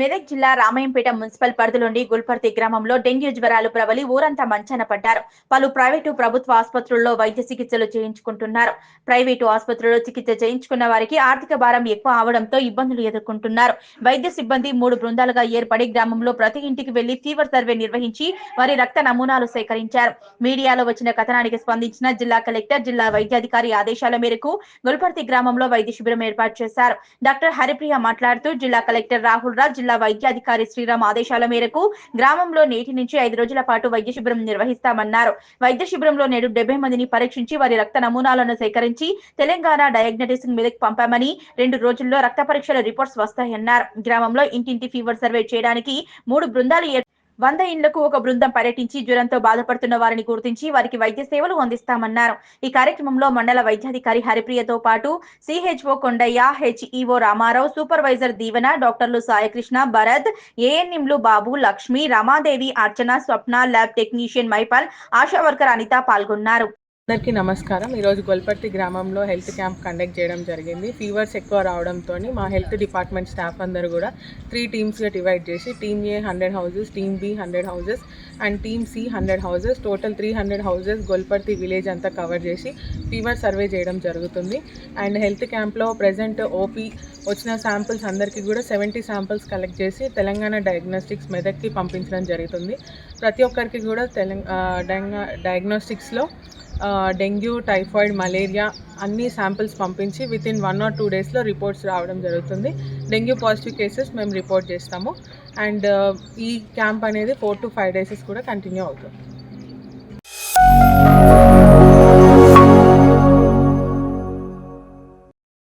మెదక్ జిల్లా రామాయంపేట మున్సిపల్ పరిధిలోని గుల్పర్తి గ్రామంలో డెంగ్యూ జ్వరాలు ప్రబలి ఊరంతా మంచాన పడ్డారు. పలు ప్రైవేటు ప్రభుత్వ ఆసుపత్రుల్లో వైద్య చికిత్సలు చేయించుకుంటున్నారు. ప్రైవేటు ఆసుపత్రుల్లో చికిత్స చేయించుకున్న వారికి ఆర్థిక భారం ఎక్కువ అవడంతో ఇబ్బందులు ఎదుర్కొంటున్నారు. వైద్య సిబ్బంది 3 బృందాలుగా ఏర్పడి గ్రామంలో ప్రతి ఇంటికి వెళ్లి ఫీవర్ సర్వే నిర్వహించి వారి రక్త నమూనాలు సేకరించారు. మీడియాలో వచ్చిన కథనానికి స్పందించిన జిల్లా కలెక్టర్, జిల్లా వైద్యాధికారి ఆదేశాల మేరకు గుల్పర్తి గ్రామంలో వైద్య శిబిరం ఏర్పాటు చేశారు. డాక్టర్ హరిప్రియ మాట్లాడుతూ జిల్లా కలెక్టర్ రాహుల్ రాజ్, జిల్లా వైద్యాధికారి శ్రీరామ్ ఆదేశాల మేరకు గ్రామంలో నేటి నుంచి 5 రోజుల పాటు వైద్య శిబిరం నిర్వహిస్తామన్నారు. వైద్య శిబిరంలో నేడు 70 మందిని పరీక్షించి వారి రక్త నమూనాలను సేకరించి తెలంగాణ డయాగ్నోస్టిక్స్ మెదక్ పంపామని 2 రోజుల్లో రక్త పరీక్షల రిపోర్ట్స్ వస్తాయన్నారు. గ్రామంలో ఇంటింటి ఫీవర్ సర్వే చేయడానికి 3 బృందాలు 100 ఇండ్లకు ఒక బృందం పర్యటించి జ్వరంతో బాధపడుతున్న వారిని గుర్తించి వారికి వైద్య సేవలు అందిస్తామన్నారు. ఈ కార్యక్రమంలో మండల వైద్యాధికారి హరిప్రియతో పాటు CHO Kondaiah, HEO Ramarao, supervisor Deevena, డాక్టర్లు సాయకృష్ణ, భరత్, ఏఎన్ఎంలు Babu, Lakshmi, Ramadevi, Archana, Swapna, lab technician Maipal, ASHA worker Anitha పాల్గొన్నారు. అందరికీ నమస్కారం. ఈరోజు గొల్పర్తి గ్రామంలో హెల్త్ క్యాంప్ కండక్ట్ చేయడం జరిగింది. ఫీవర్స్ ఎక్కువ రావడంతో మా హెల్త్ డిపార్ట్మెంట్ స్టాఫ్ అందరూ కూడా 3 టీమ్స్గా డివైడ్ చేసి team A 100 houses, team B 100 houses and team C 100 houses, total 300 houses Golparthi village అంతా కవర్ చేసి ఫీవర్ సర్వే చేయడం జరుగుతుంది. అండ్ హెల్త్ క్యాంప్లో ప్రజెంట్ ఓపీ వచ్చిన శాంపిల్స్ అందరికీ కూడా 70 శాంపిల్స్ కలెక్ట్ చేసి తెలంగాణ డయాగ్నోస్టిక్స్ మెదక్కి పంపించడం జరుగుతుంది. ప్రతి ఒక్కరికి కూడా డయాగ్నోస్టిక్స్లో డెంగ్యూ, టైఫాయిడ్, మలేరియా అన్ని శాంపిల్స్ పంపించి వితిన్ 1 or 2 డేస్లో రిపోర్ట్స్ రావడం జరుగుతుంది. డెంగ్యూ పాజిటివ్ కేసెస్ మేము రిపోర్ట్ చేస్తాము. అండ్ ఈ క్యాంప్ అనేది 4 to 5 డేసెస్ కూడా కంటిన్యూ అవుతుంది.